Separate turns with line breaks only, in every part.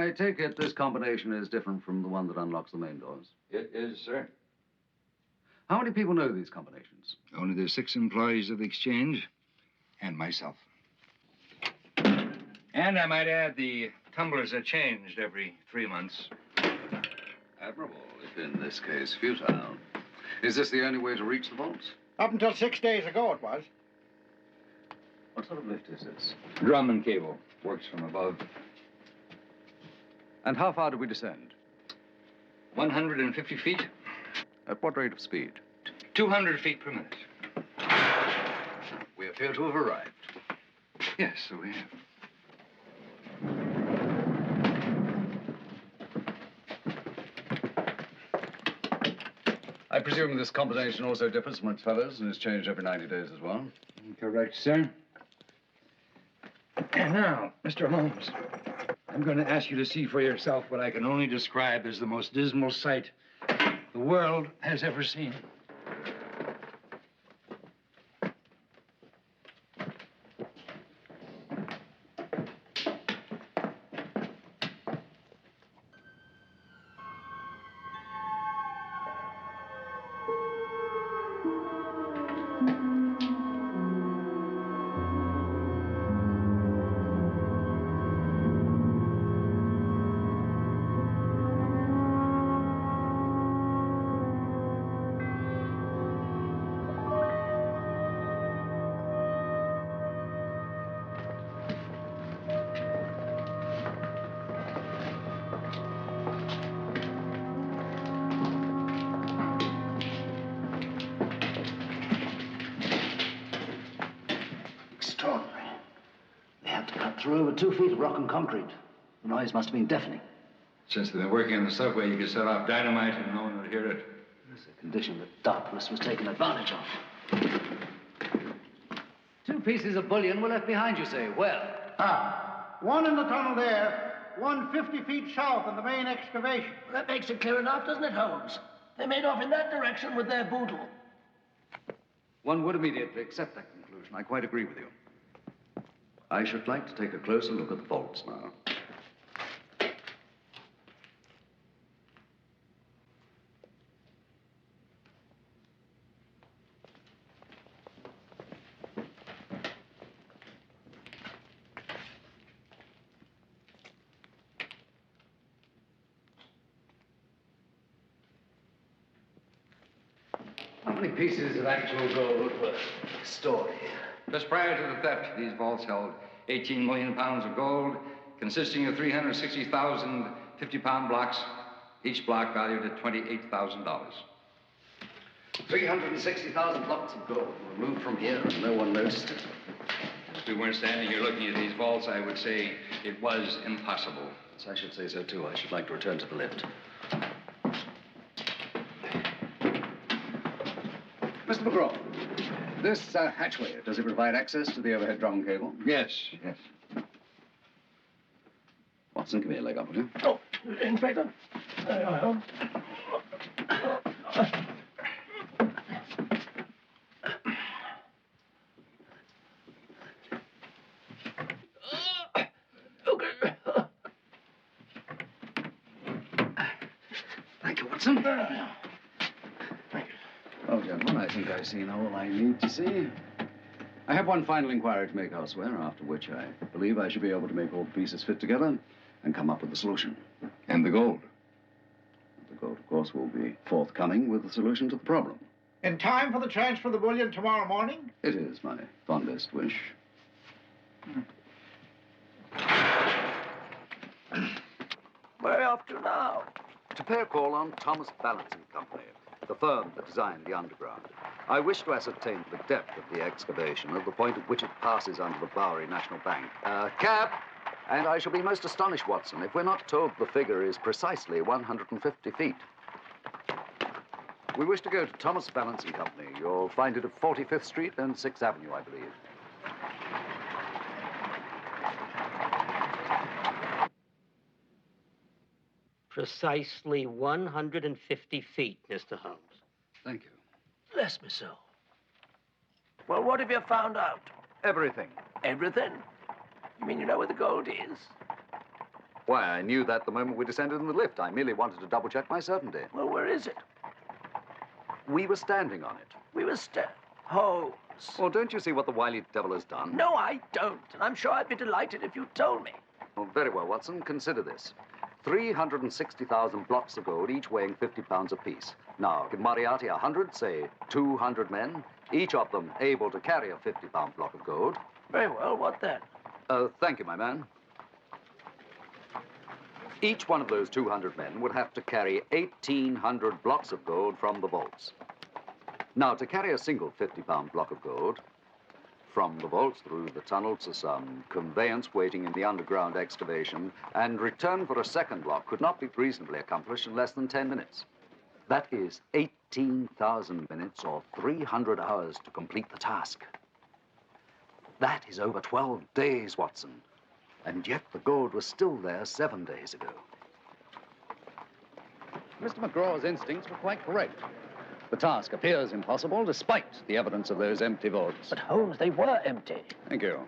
I take it this combination is different from the one that unlocks the main doors.
It is, sir.
How many people know these combinations?
Only the 6 employees of the exchange and myself. And I might add, the tumblers are changed every 3 months.
Admirable, if in this case futile. Is this the only way to reach the vaults?
Up until 6 days ago, it was.
What sort of lift is this?
Drum and cable. Works from above.
And how far do we descend?
150 feet.
At what rate of speed?
200 feet per minute.
We appear to have arrived.
Yes, so we have.
I presume this combination also differs from its fellows and is changed every 90 days as well?
Correct, sir. And now, Mr. Holmes, I'm going to ask you to see for yourself what I can only describe as the most dismal sight the world has ever seen.
Through over 2 feet of rock and concrete. The noise must have been deafening.
Since they've been working on the subway, you could set off dynamite and no one would hear it.
It's a condition that darkness was taken advantage of.
2 pieces of bullion were left behind, you say. Well?
One in the tunnel there, one 50 feet south of the main excavation.
That makes it clear enough, doesn't it, Holmes? They made off in that direction with their boodle.
One would immediately accept that conclusion. I quite agree with you. I should like to take a closer look at the vaults now.
How many pieces of actual gold were stored here?
Just prior to the theft, these vaults held 18 million pounds of gold, consisting of 360,000 50-pound blocks, each block valued at $28,000.
360,000 blocks of gold were removed from here and no one noticed it.
If we weren't standing here looking at these vaults, I would say it was impossible.
Yes, I should say so, too. I should like to return to the lift. Mr. McGraw, this hatchway, does it provide access to the overhead drum cable?
Yes, yes.
Watson, give me a leg up, will you?
Oh, Inspector. There I am.
Thank you, Watson. Well, gentlemen, I think I've seen all I need to see. I have one final inquiry to make elsewhere, after which I believe I should be able to make all the pieces fit together and come up with a solution.
And the gold?
The gold, of course, will be forthcoming with the solution to the problem.
In time for the transfer of the bullion tomorrow morning?
It is my fondest wish.
Where are you off to now?
To pay a call on Thomas Balancing Company, the firm that designed the underground. I wish to ascertain the depth of the excavation at the point at which it passes under the Bowery National Bank. Cab! And I shall be most astonished, Watson, if we're not told the figure is precisely 150 feet. We wish to go to Thomas Balancing Company. You'll find it at 45th Street and 6th Avenue, I believe.
Precisely 150 feet, Mr. Holmes.
Thank you.
Bless me so. Well, what have you found out?
Everything.
Everything? You mean you know where the gold is?
Why, I knew that the moment we descended in the lift. I merely wanted to double-check my certainty.
Well, where is it?
We were standing on it.
We were Holmes.
Well, don't you see what the wily devil has done?
No, I don't. And I'm sure I'd be delighted if you told me.
Well, very well, Watson. Consider this. 360,000 blocks of gold, each weighing 50 pounds apiece. Now, give Moriarty 100, say 200 men, each of them able to carry a 50-pound block of gold.
Very well, what then?
Thank you, my man. Each one of those 200 men would have to carry 1,800 blocks of gold from the vaults. Now, to carry a single 50-pound block of gold from the vaults through the tunnel to some conveyance waiting in the underground excavation and return for a second block could not be reasonably accomplished in less than 10 minutes. That is 18,000 minutes or 300 hours to complete the task. That is over 12 days, Watson. And yet the gold was still there 7 days ago. Mr. McGraw's instincts were quite correct. The task appears impossible despite the evidence of those empty vaults.
But, Holmes, they were empty.
Thank you.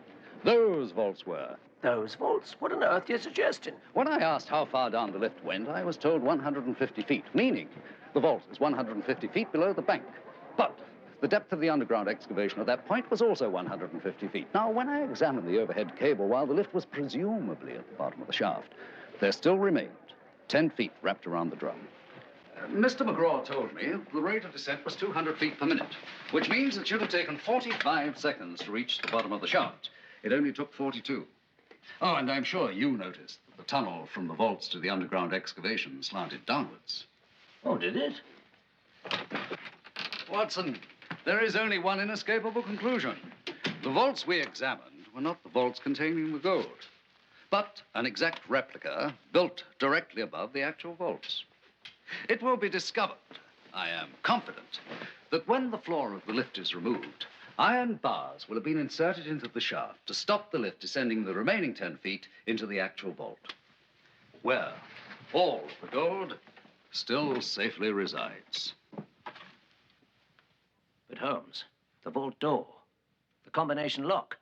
Those vaults were.
Those vaults? What on earth are you suggesting?
When I asked how far down the lift went, I was told 150 feet, meaning the vault is 150 feet below the bank. But the depth of the underground excavation at that point was also 150 feet. Now, when I examined the overhead cable while the lift was presumably at the bottom of the shaft, there still remained 10 feet wrapped around the drum. Mr. McGraw told me the rate of descent was 200 feet per minute, which means it should have taken 45 seconds to reach the bottom of the shaft. It only took 42. Oh, and I'm sure you noticed that the tunnel from the vaults to the underground excavation slanted downwards.
Oh, did it?
Watson, there is only one inescapable conclusion. The vaults we examined were not the vaults containing the gold, but an exact replica built directly above the actual vaults. It will be discovered, I am confident, that when the floor of the lift is removed, iron bars will have been inserted into the shaft to stop the lift descending the remaining 10 feet into the actual vault, where all of the gold still safely resides.
But, Holmes, the vault door, the combination lock,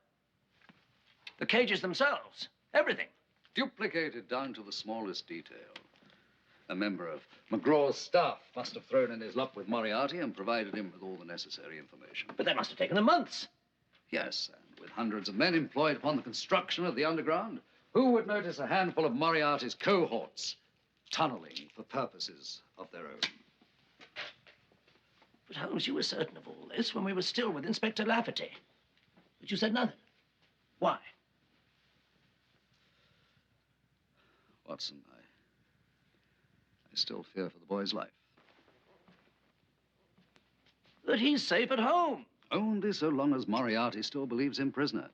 the cages themselves, everything.
Duplicated down to the smallest detail. A member of McGraw's staff must have thrown in his luck with Moriarty and provided him with all the necessary information.
But that must have taken them months.
Yes, and with hundreds of men employed upon the construction of the underground, who would notice a handful of Moriarty's cohorts tunneling for purposes of their own?
But, Holmes, you were certain of all this when we were still with Inspector Lafferty. But you said nothing. Why?
Watson, I still fear for the boy's life.
That he's safe at home.
Only so long as Moriarty still believes him prisoner.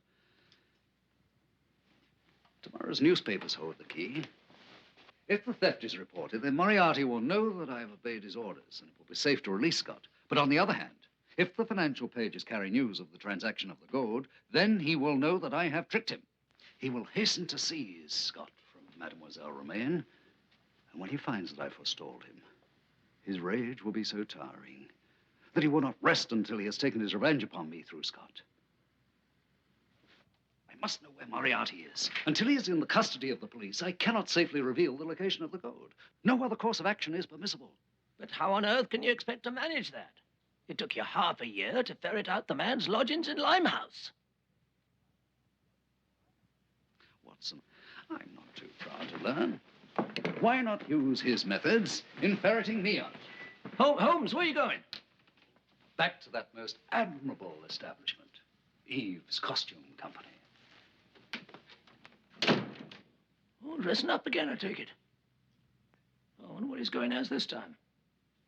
Tomorrow's newspapers hold the key. If the theft is reported, then Moriarty will know that I have obeyed his orders, and it will be safe to release Scott. But on the other hand, if the financial pages carry news of the transaction of the gold, then he will know that I have tricked him. He will hasten to seize Scott from Mademoiselle Romaine, and when he finds that I forestalled him, his rage will be so towering that he will not rest until he has taken his revenge upon me through Scott. I must know where Moriarty is. Until he is in the custody of the police, I cannot safely reveal the location of the gold. No other course of action is permissible.
But how on earth can you expect to manage that? It took you half a year to ferret out the man's lodgings in Limehouse.
Watson, I'm not too proud to learn. Why not use his methods in ferreting me out?
Holmes, where are you going?
Back to that most admirable establishment, Eve's Costume Company.
Oh, dressing up again, I take it. I wonder what he's going as this time.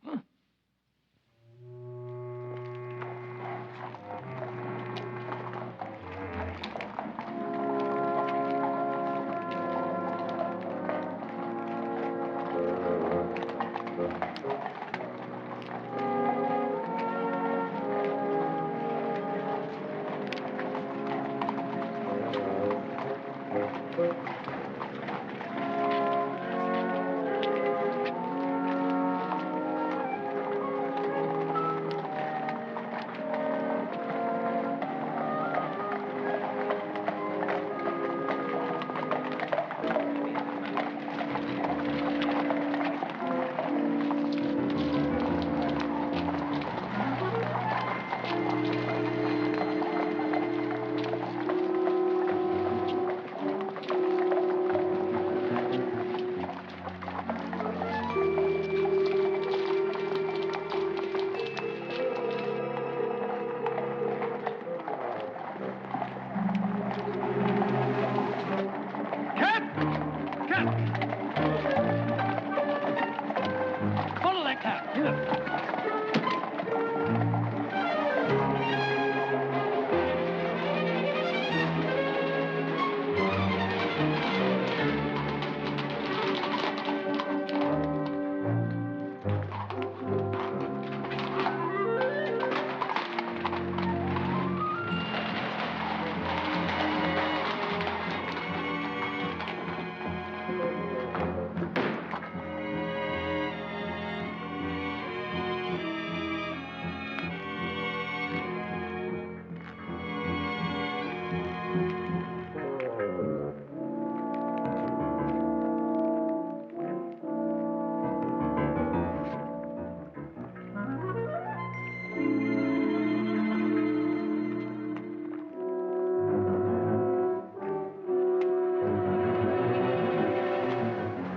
Huh?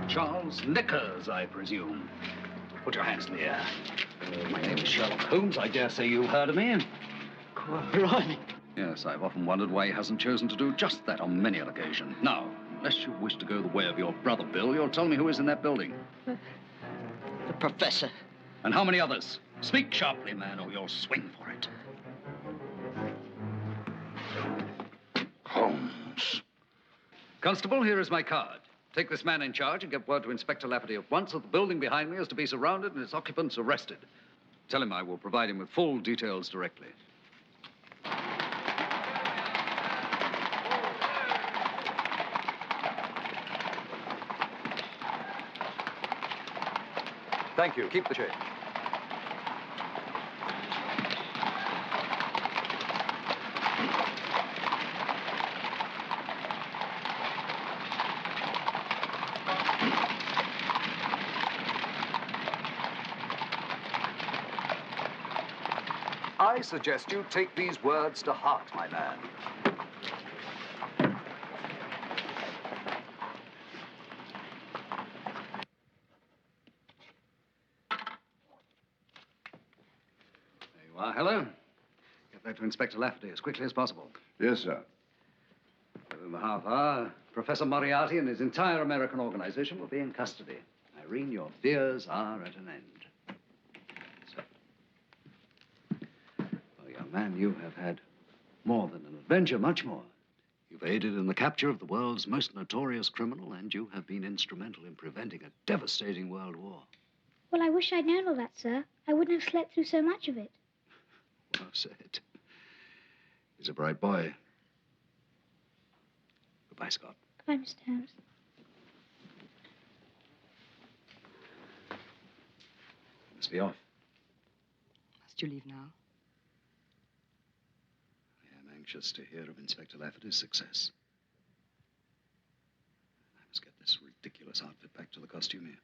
Charles Lickers, I presume. Put your hands in the air. My name is Sherlock Holmes. I dare say you've heard of me.
Blimey.
Yes, I've often wondered why he hasn't chosen to do just that on many an occasion. Now, unless you wish to go the way of your brother Bill, you'll tell me who is in that building.
The professor.
And how many others? Speak sharply, man, or you'll swing for it. Holmes. Constable, here is my card. Take this man in charge and get word to Inspector Lafferty at once that the building behind me is to be surrounded and its occupants arrested. Tell him I will provide him with full details directly. Thank you. Keep the change. I suggest you take these words to heart, my man. There you are, hello. Get that to Inspector Lafferty as quickly as possible.
Yes, sir.
Within the half hour, Professor Moriarty and his entire American organization will be in custody. Irene, your fears are at an end. Young man, you have had more than an adventure, much more. You've aided in the capture of the world's most notorious criminal, and you have been instrumental in preventing a devastating world war.
Well, I wish I'd known all that, sir. I wouldn't have slept through so much of it.
Well said. He's a bright boy. Goodbye, Scott.
Goodbye, Mr. Holmes.
Must be off.
Must you leave now?
Anxious to hear of Inspector Lafferty's success. I must get this ridiculous outfit back to the costumier.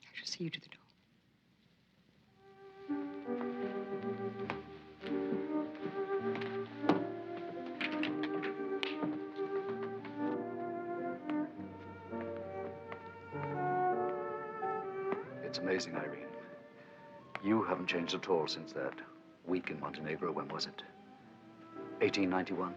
I shall see you to the door.
It's amazing, Irene. You haven't changed at all since that week in Montenegro. When was it? 1891?